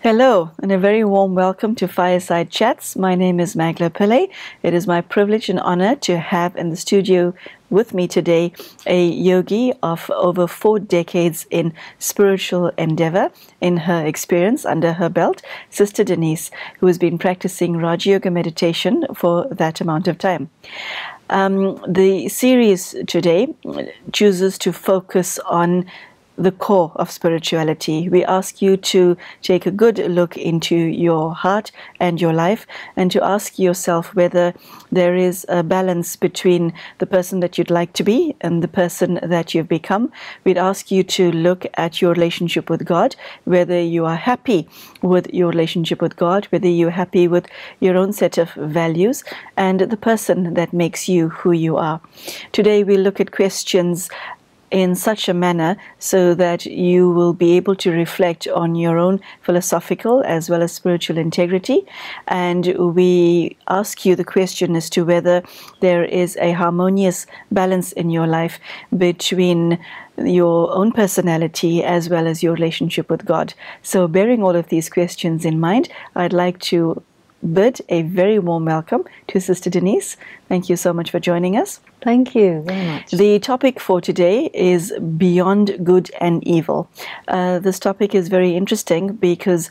Hello, and a very warm welcome to Fireside Chats. My name is Magela Pillai. It is my privilege and honor to have in the studio with me today a yogi of over 4 decades in spiritual endeavor. In her experience under her belt, Sister Denise, who has been practicing Rajyoga Meditation for that amount of time. The series today chooses to focus on the core of spirituality. We ask you to take a good look into your heart and your life and to ask yourself whether there is a balance between the person that you'd like to be and the person that you've become. We'd ask you to look at your relationship with God, whether you are happy with your relationship with God, whether you're happy with your own set of values and the person that makes you who you are. Today we look at questions in such a manner so that you will be able to reflect on your own philosophical as well as spiritual integrity. And we ask you the question as to whether there is a harmonious balance in your life between your own personality as well as your relationship with God. So bearing all of these questions in mind, I'd like to bid a very warm welcome to Sister Denise. Thank you so much for joining us. Thank you very much. The topic for today is Beyond Good and Evil. This topic is very interesting because,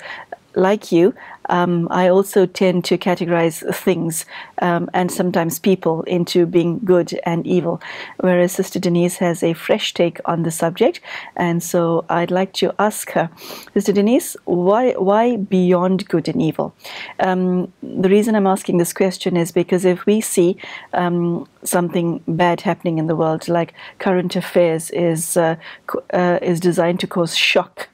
like you, I also tend to categorize things and sometimes people into being good and evil, whereas Sister Denise has a fresh take on the subject. And so I'd like to ask her, Sister Denise, why beyond good and evil? The reason I'm asking this question is because if we see something bad happening in the world, like current affairs is designed to cause shock,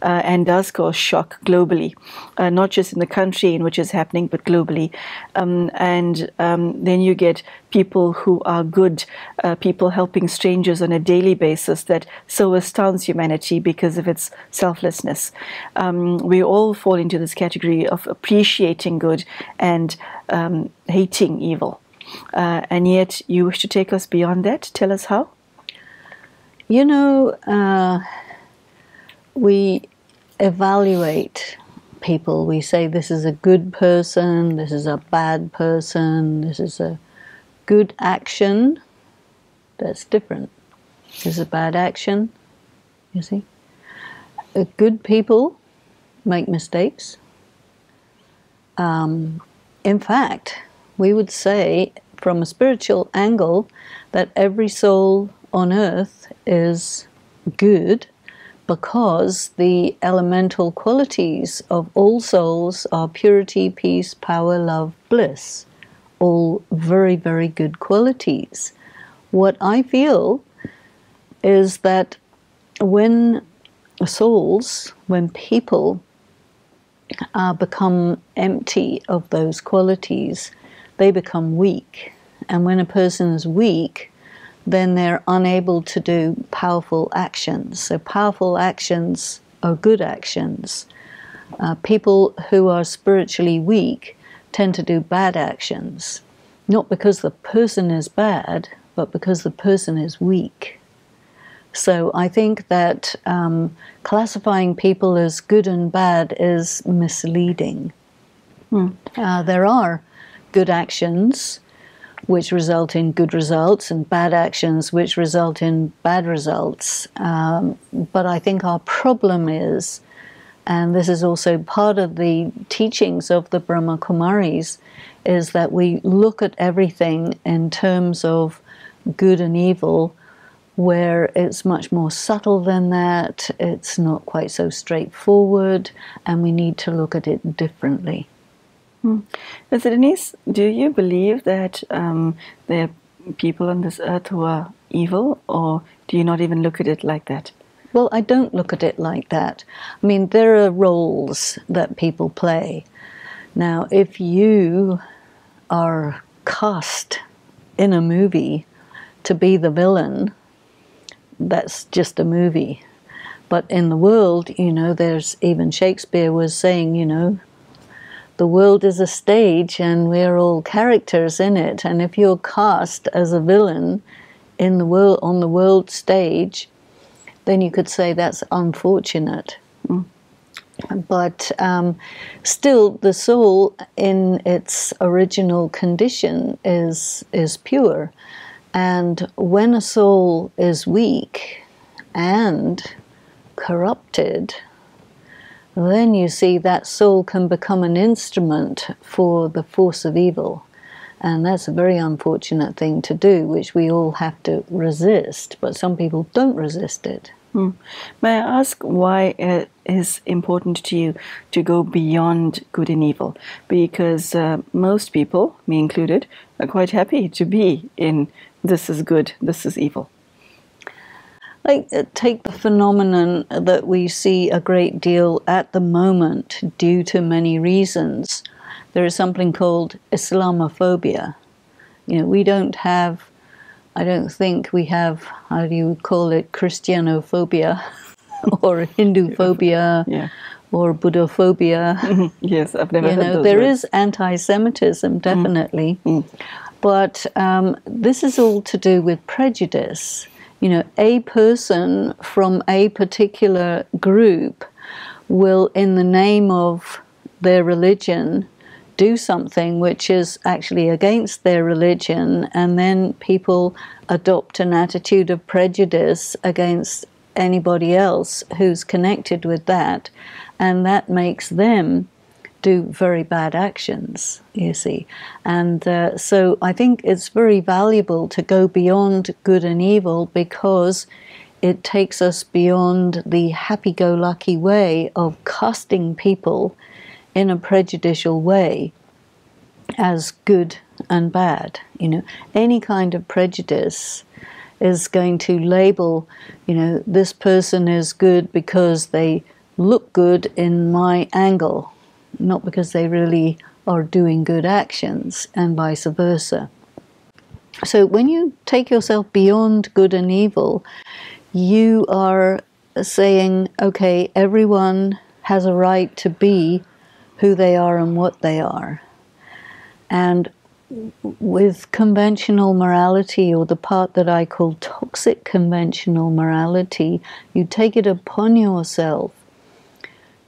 and does cause shock globally, not just in the country in which it's happening, but globally. Then you get people who are good, people helping strangers on a daily basis that so astounds humanity because of its selflessness. We all fall into this category of appreciating good and hating evil. And yet you wish to take us beyond that. Tell us how. You know, we evaluate people. We say this is a good person, this is a bad person, this is a good action. That's different. This is a bad action, you see. Good people make mistakes. In fact, we would say from a spiritual angle that every soul on earth is good, because the elemental qualities of all souls are purity, peace, power, love, bliss. All very, very good qualities. What I feel is that when souls, when people become empty of those qualities, they become weak. And when a person is weak, then they're unable to do powerful actions. So powerful actions are good actions. People who are spiritually weak tend to do bad actions, not because the person is bad, but because the person is weak. So I think that classifying people as good and bad is misleading. There are good actions which result in good results, and bad actions which result in bad results. But I think our problem is, and this is also part of the teachings of the Brahmakumaris, is that we look at everything in terms of good and evil, where it's much more subtle than that, it's not quite so straightforward, and we need to look at it differently. Sister Denise, do you believe that there are people on this earth who are evil, or do you not even look at it like that? Well, I don't look at it like that. I mean, there are roles that people play. Now, if you are cast in a movie to be the villain, that's just a movie. But in the world, you know, there's even Shakespeare was saying, you know, the world is a stage and we're all characters in it. And if you're cast as a villain in the world, on the world stage, then you could say that's unfortunate. But still, the soul in its original condition is pure. And when a soul is weak and corrupted, then you see that soul can become an instrument for the force of evil. And that's a very unfortunate thing to do, which we all have to resist. But some people don't resist it. May I ask why it is important to you to go beyond good and evil? Because most people, me included, are quite happy to be in this is good, this is evil. Like, take the phenomenon that we see a great deal at the moment due to many reasons. There is something called Islamophobia. You know, we don't have, I don't think we have, how do you call it, Christianophobia or Hinduphobia or Buddhaphobia. Yes, I've never heard those there words. is anti-Semitism, definitely. But this is all to do with prejudice. You know, a person from a particular group will, in the name of their religion, do something which is actually against their religion, and then people adopt an attitude of prejudice against anybody else who's connected with that, and that makes them do very bad actions, you see. And so I think it's very valuable to go beyond good and evil, because it takes us beyond the happy-go-lucky way of casting people in a prejudicial way as good and bad. You know, any kind of prejudice is going to label, you know, this person is good because they look good in my angle, not because they really are doing good actions, and vice versa. So when you take yourself beyond good and evil, you are saying, okay, everyone has a right to be who they are and what they are. And with conventional morality, or the part that I call toxic conventional morality, you take it upon yourself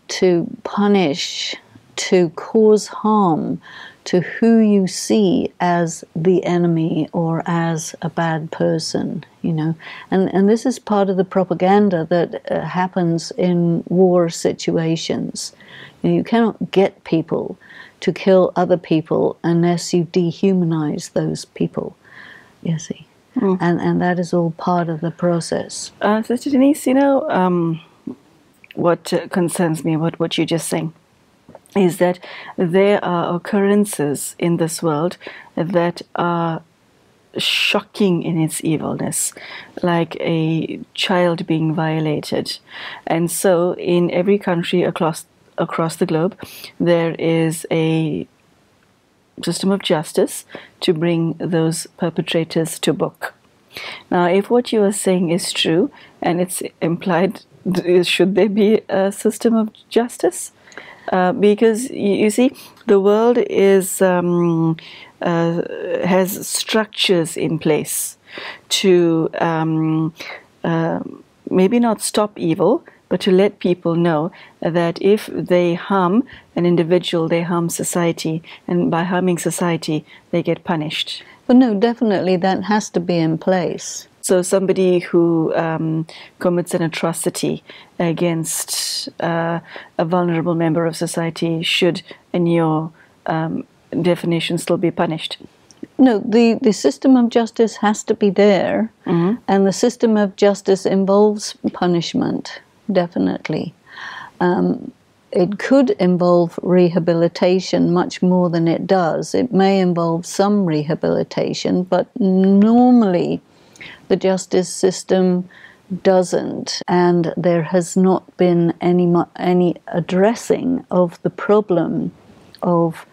to punish, to cause harm to who you see as the enemy or as a bad person, you know. And this is part of the propaganda that happens in war situations. You know, you cannot get people to kill other people unless you dehumanize those people, you see. And that is all part of the process. Sister Denise, you know, what concerns me about what you just saying is that there are occurrences in this world that are shocking in its evilness, like a child being violated. And so in every country across the globe, there is a system of justice to bring those perpetrators to book. Now, if what you are saying is true, and it's implied, should there be a system of justice? Because you see, the world is has structures in place to maybe not stop evil, but to let people know that if they harm an individual, they harm society, and by harming society, they get punished. But no, definitely that has to be in place. So somebody who commits an atrocity against a vulnerable member of society should, in your definition, still be punished? No, the system of justice has to be there, and the system of justice involves punishment, definitely. It could involve rehabilitation much more than it does. It may involve some rehabilitation, but normally the justice system doesn't, and there has not been any addressing of the problem of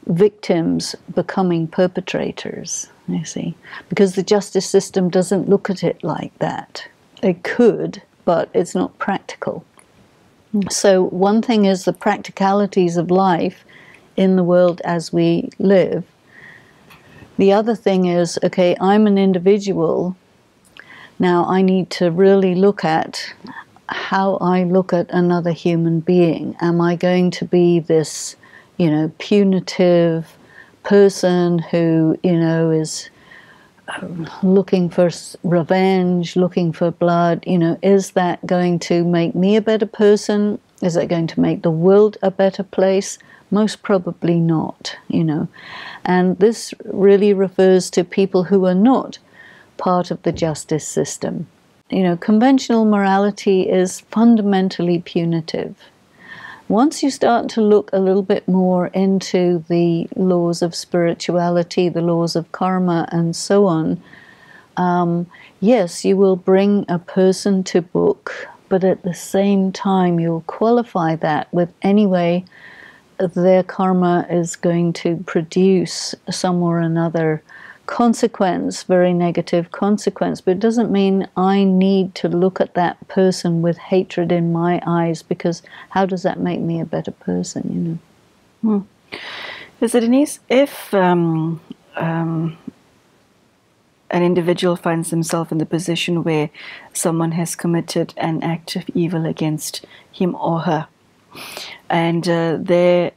victims becoming perpetrators, you see, because the justice system doesn't look at it like that. It could, but it's not practical. So one thing is the practicalities of life in the world as we live. The other thing is, okay, I'm an individual. Now I need to really look at how I look at another human being. Am I going to be this, punitive person who, is looking for revenge, looking for blood? Is that going to make me a better person? Is it going to make the world a better place? Most probably not, And this really refers to people who are not part of the justice system. Conventional morality is fundamentally punitive. Once you start to look a little bit more into the laws of spirituality, the laws of karma, and so on, yes, you will bring a person to book, but at the same time you'll qualify that with anyway their karma is going to produce some or another consequence, very negative consequence. But it doesn't mean I need to look at that person with hatred in my eyes, because how does that make me a better person, So Denise, if an individual finds himself in the position where someone has committed an act of evil against him or her, and the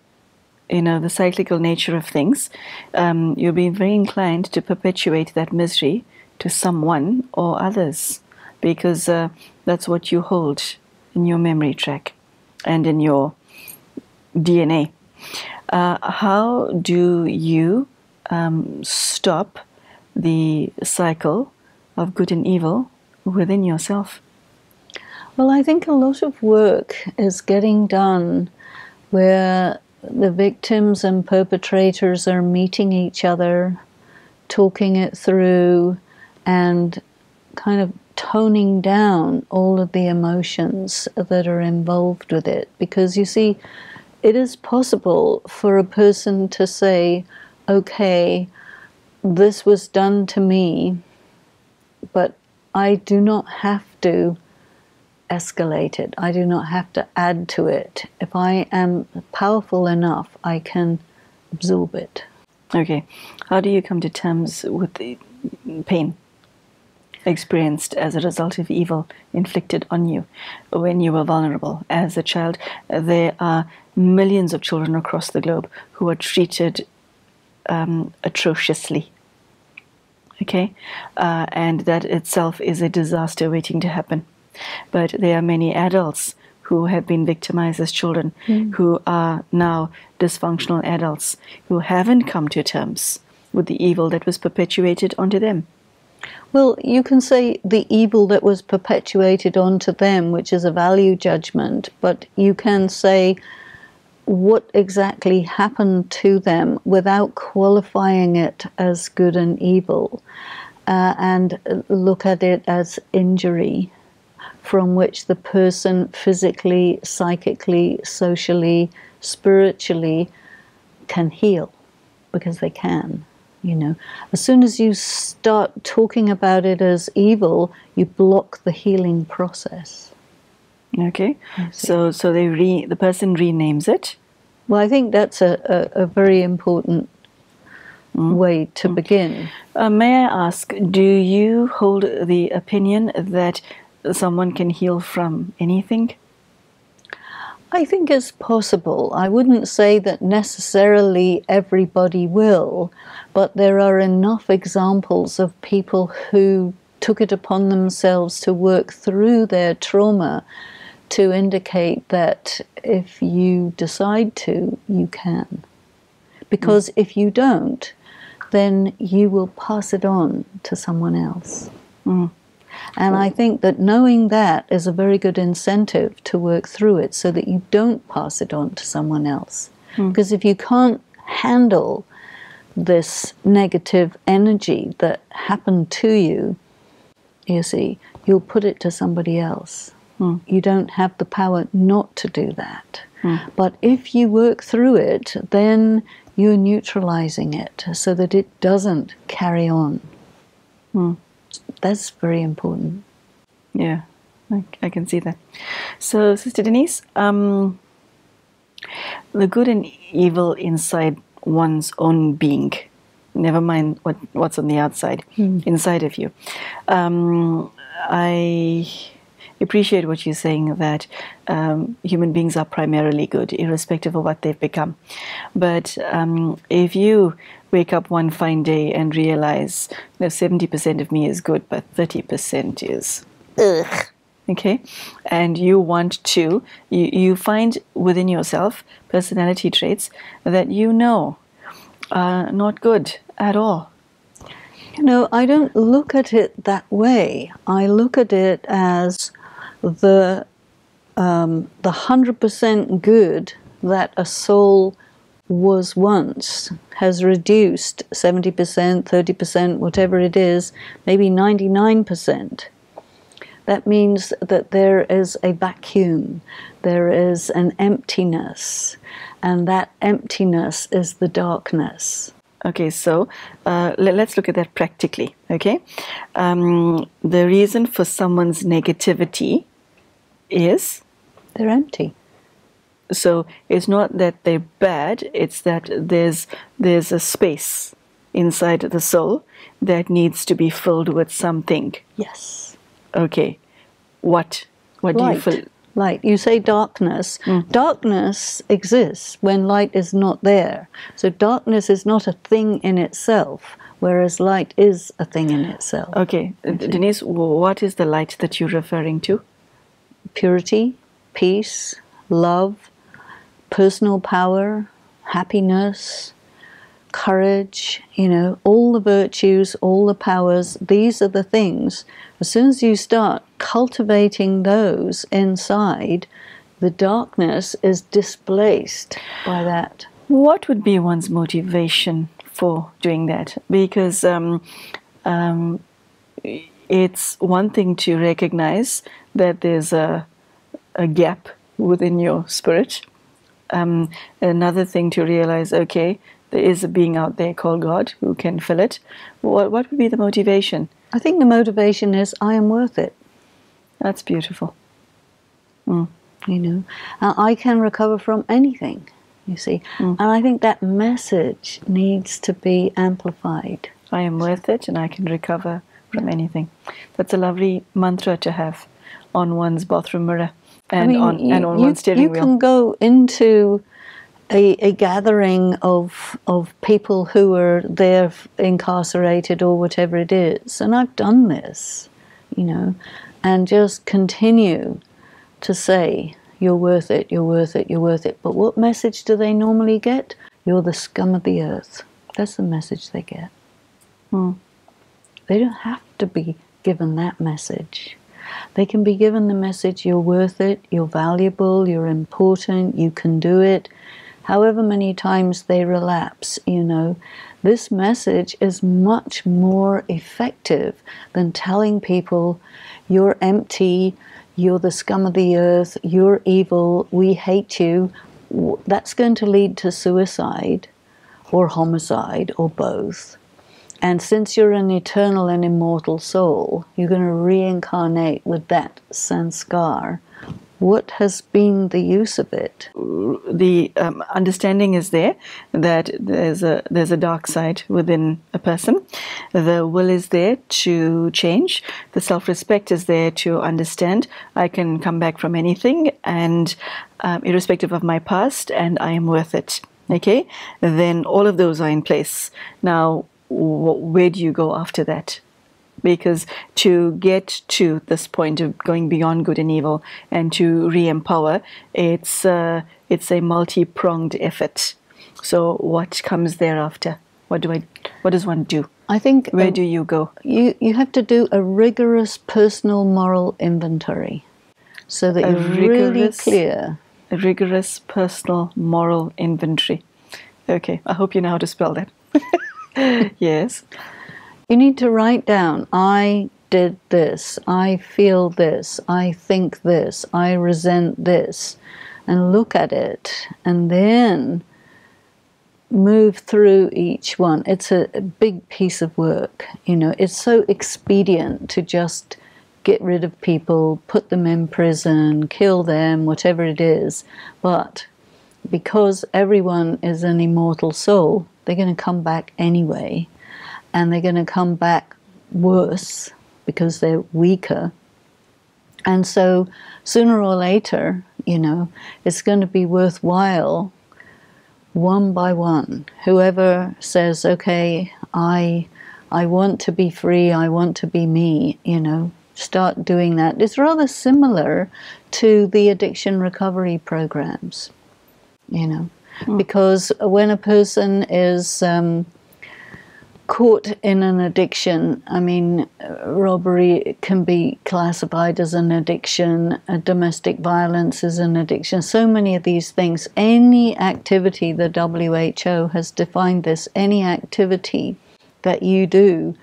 cyclical nature of things, you'll be very inclined to perpetuate that misery to someone or others, because that's what you hold in your memory track and in your DNA. How do you stop the cycle of good and evil within yourself? Well, I think a lot of work is getting done where the victims and perpetrators are meeting each other, talking it through, and kind of toning down all of the emotions that are involved with it. Because you see, it is possible for a person to say, okay, this was done to me, but I do not have to escalate it. I do not have to add to it. If I am powerful enough, I can absorb it. Okay. How do you come to terms with the pain experienced as a result of evil inflicted on you when you were vulnerable as a child? There are millions of children across the globe who are treated atrociously. Okay? And that itself is a disaster waiting to happen. But there are many adults who have been victimized as children, who are now dysfunctional adults, who haven't come to terms with the evil that was perpetuated onto them. Well, you can say the evil that was perpetuated onto them, which is a value judgment, but you can say what exactly happened to them without qualifying it as good and evil, and look at it as injury from which the person physically, psychically, socially, spiritually can heal, because they can. As soon as you start talking about it as evil, you block the healing process. Okay, so the person renames it. Well, I think that's a very important way to begin. May I ask, do you hold the opinion that someone can heal from anything? I think it's possible. I wouldn't say that necessarily everybody will, but there are enough examples of people who took it upon themselves to work through their trauma to indicate that if you decide to, you can. Because if you don't, then you will pass it on to someone else. And I think that knowing that is a very good incentive to work through it so that you don't pass it on to someone else. Because if you can't handle this negative energy that happened to you, you see, you'll put it to somebody else. You don't have the power not to do that. But if you work through it, then you're neutralizing it so that it doesn't carry on. That's very important. Yeah, I can see that. So, Sister Denise, the good and evil inside one's own being, never mind what's on the outside, inside of you. appreciate what you're saying, that human beings are primarily good, irrespective of what they've become. But if you wake up one fine day and realize, 70% of me is good, but 30% is ugh. Okay, and you want to, you find within yourself personality traits that are not good at all. I don't look at it that way. I look at it as the 100% good that a soul was once has reduced 70%, 30%, whatever it is, maybe 99%. That means that there is a vacuum, there is an emptiness, and that emptiness is the darkness. Okay, so let's look at that practically, okay? The reason for someone's negativity is? They're empty. So it's not that they're bad, it's that there's a space inside the soul that needs to be filled with something. Yes. Okay. What light. do you feel? Light. You say darkness. Darkness exists when light is not there. So darkness is not a thing in itself, whereas light is a thing in itself. Okay. Denise, what is the light that you're referring to? Purity, peace, love, personal power, happiness, courage, all the virtues, all the powers. These are the things. As soon as you start cultivating those inside, the darkness is displaced by that. What would be one's motivation for doing that? Because it's one thing to recognize that there's a gap within your spirit. Another thing to realize, okay, there is a being out there called God who can fill it. What would be the motivation? I think the motivation is, I am worth it. That's beautiful. I can recover from anything, you see. And I think that message needs to be amplified. I am worth it and I can recover from anything. That's a lovely mantra to have on one's bathroom mirror and on one's steering wheel. You can go into a gathering of people who are there incarcerated or whatever it is, and I've done this, and just continue to say, you're worth it, you're worth it, you're worth it. But what message do they normally get? You're the scum of the earth. That's the message they get. They don't have to be given that message. They can be given the message, you're worth it, you're valuable, you're important, you can do it. However many times they relapse, this message is much more effective than telling people, you're empty, you're the scum of the earth, you're evil, we hate you. That's going to lead to suicide or homicide or both. And since you're an eternal and immortal soul, you're going to reincarnate with that sanskar. What has been the use of it? The understanding is there that there's a dark side within a person. The will is there to change. The self-respect is there to understand I can come back from anything, and irrespective of my past, and I am worth it. Okay? Then all of those are in place. Now, where do you go after that? Because to get to this point of going beyond good and evil and to re-empower, it's a multi-pronged effort. So what comes thereafter? What does one do? I think where do you go? You have to do a rigorous personal moral inventory so that you're really clear. A rigorous personal moral inventory. Okay, I hope you know how to spell that. Yes. You need to write down, I did this, I feel this, I think this, I resent this, and look at it, and then move through each one. It's a big piece of work. It's so expedient to just get rid of people, put them in prison, kill them, whatever it is. But because everyone is an immortal soul, they're going to come back anyway. And they're going to come back worse because they're weaker. And so sooner or later, you know, it's going to be worthwhile, one by one. Whoever says, okay, I want to be free, I want to be me, you know, start doing that. It's rather similar to the addiction recovery programs, you know, because when a person is caught in an addiction, I mean, robbery can be classified as an addiction, domestic violence is an addiction, so many of these things. Any activity, the WHO has defined this, any activity that you do,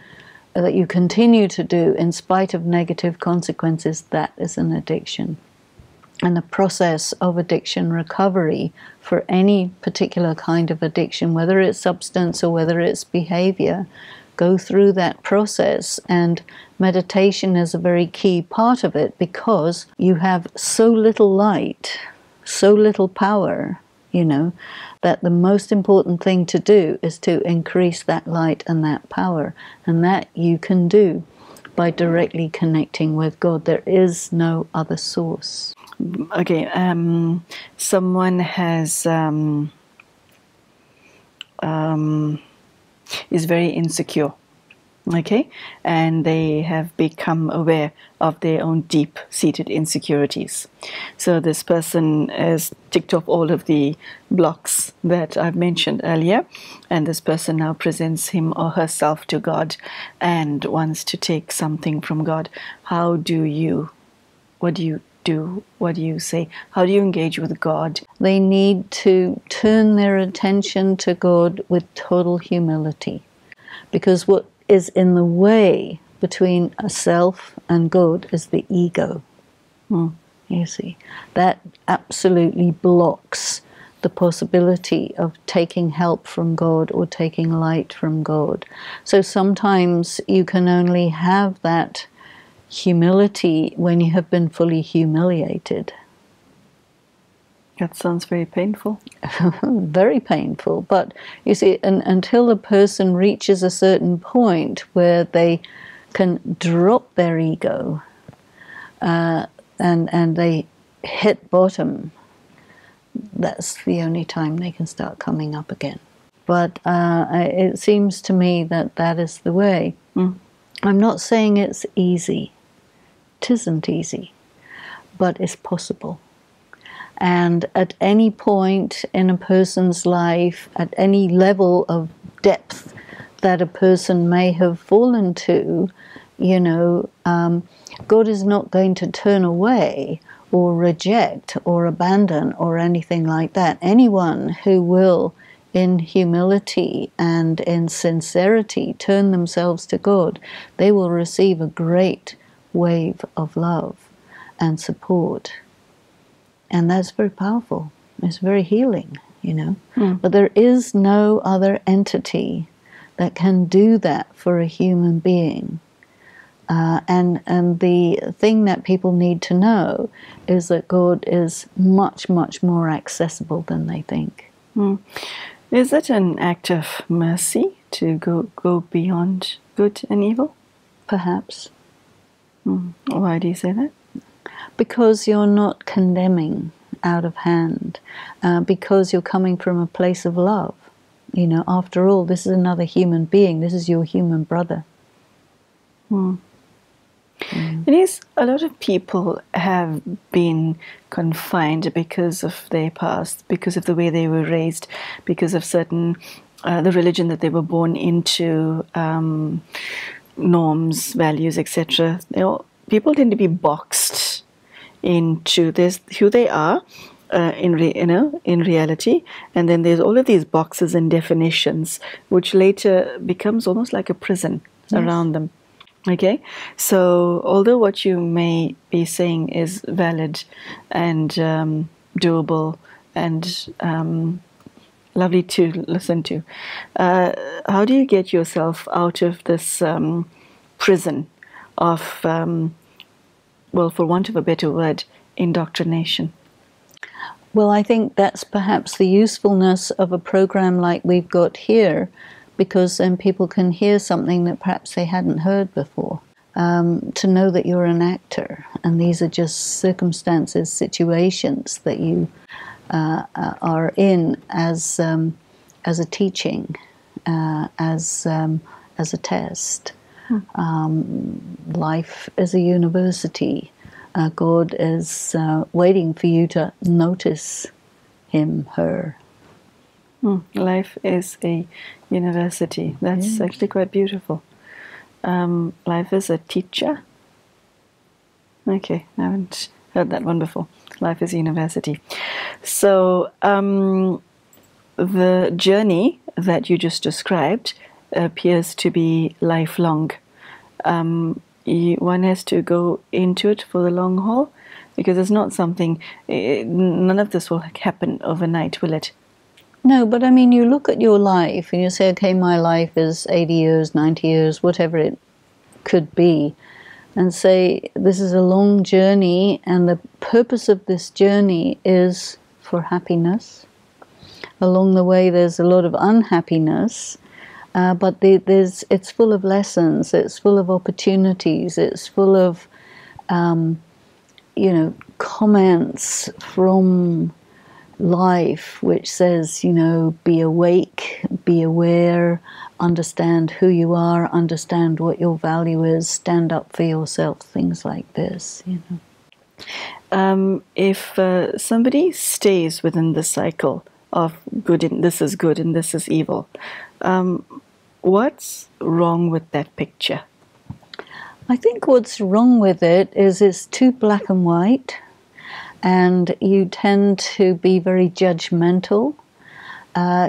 that you continue to do in spite of negative consequences, that is an addiction. And the process of addiction recovery for any particular kind of addiction, whether it's substance or whether it's behavior, go through that process. And meditation is a very key part of it, because you have so little light, so little power, you know, that the most important thing to do is to increase that light and that power. And that you can do by directly connecting with God. There is no other source. Okay, someone has is very insecure, okay, and they have become aware of their own deep-seated insecurities. So this person has ticked off all of the blocks that I've mentioned earlier, and this person now presents him or herself to God and wants to take something from God. What do you do? What do you say? How do you engage with God? They need to turn their attention to God with total humility, because what is in the way between a self and God is the ego. You see, that absolutely blocks the possibility of taking help from God or taking light from God. So sometimes you can only have that humility when you have been fully humiliated. That sounds very painful. Very painful. But you see, until a person reaches a certain point where they can drop their ego and they hit bottom, that's the only time they can start coming up again. But it seems to me that that is the way. I'm not saying it's easy. It isn't easy, but it's possible. And at any point in a person's life, at any level of depth that a person may have fallen to, you know, God is not going to turn away or reject or abandon or anything like that. Anyone who will, in humility and in sincerity, turn themselves to God, they will receive a great wave of love and support. And that's very powerful. It's very healing, you know. But there is no other entity that can do that for a human being. And the thing that people need to know is that God is much, much more accessible than they think. Is it an act of mercy to go beyond good and evil? Perhaps. Why do you say that? Because you're not condemning out of hand, because you're coming from a place of love. You know, after all, this is another human being. This is your human brother. Denise, a lot of people have been confined because of their past, because of the way they were raised, because of certain, the religion that they were born into, norms, values, etc. You know, people tend to be boxed into this, who they are in reality, and then there's all of these boxes and definitions, which later becomes almost like a prison around them. Okay, so although what you may be saying is valid and doable and lovely to listen to, how do you get yourself out of this prison of, well, for want of a better word, indoctrination? Well, I think that's perhaps the usefulness of a program like we've got here, because then people can hear something that perhaps they hadn't heard before. to know that you're an actor, and these are just circumstances, situations that you are in as a teaching, as a test. Life is a university. God is waiting for you to notice him, her. Life is a university. That's actually quite beautiful. Life is a teacher. Okay, I haven't heard that one before. Life is a university. So the journey that you just described appears to be lifelong. One has to go into it for the long haul, because it's not something, none of this will happen overnight, will it? No, but I mean, you look at your life and you say, okay, my life is 80 years, 90 years, whatever it could be, and say, this is a long journey, and the purpose of this journey is for happiness. Along the way, there's a lot of unhappiness, but it's full of lessons, it's full of opportunities, it's full of, comments from life which says, be awake, be aware, understand who you are, understand what your value is, stand up for yourself, things like this, If somebody stays within the cycle of good and this is good and this is evil, what's wrong with that picture? I think what's wrong with it is it's too black and white, and you tend to be very judgmental.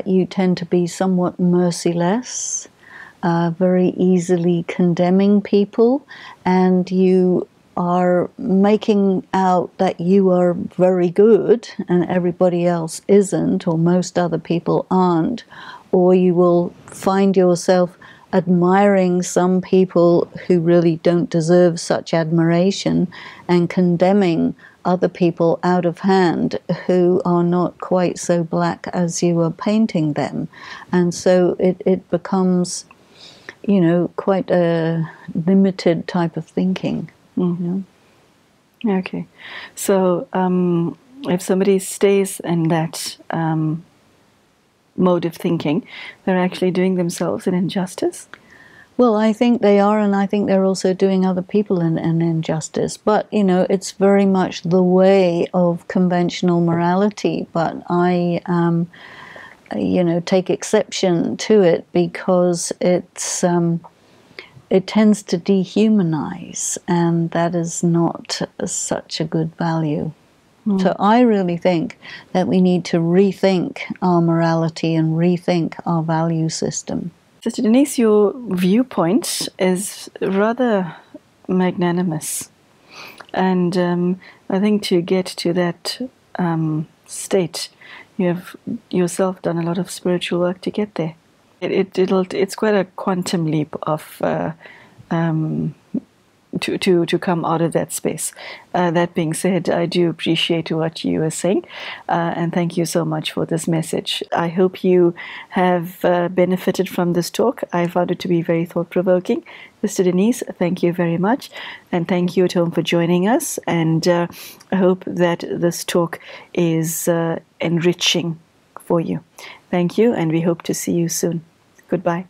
You tend to be somewhat merciless, very easily condemning people, and you are making out that you are very good and everybody else isn't, or most other people aren't, or you will find yourself admiring some people who really don't deserve such admiration and condemning other people out of hand who are not quite so black as you are painting them. And so it becomes, quite a limited type of thinking. Okay. So if somebody stays in that mode of thinking, they're actually doing themselves an injustice? Well, I think they are, and I think they're also doing other people an injustice. But, it's very much the way of conventional morality. But I, take exception to it because it tends to dehumanize, and that is not such a good value. So I really think that we need to rethink our morality and rethink our value system. Sister Denise, your viewpoint is rather magnanimous. And I think to get to that state, you have yourself done a lot of spiritual work to get there. It's quite a quantum leap of to come out of that space. That being said, I do appreciate what you are saying, and thank you so much for this message. I hope you have benefited from this talk. I found it to be very thought-provoking. Sister Denise, thank you very much, and thank you at home for joining us, and I hope that this talk is enriching for you. Thank you, and we hope to see you soon. Goodbye.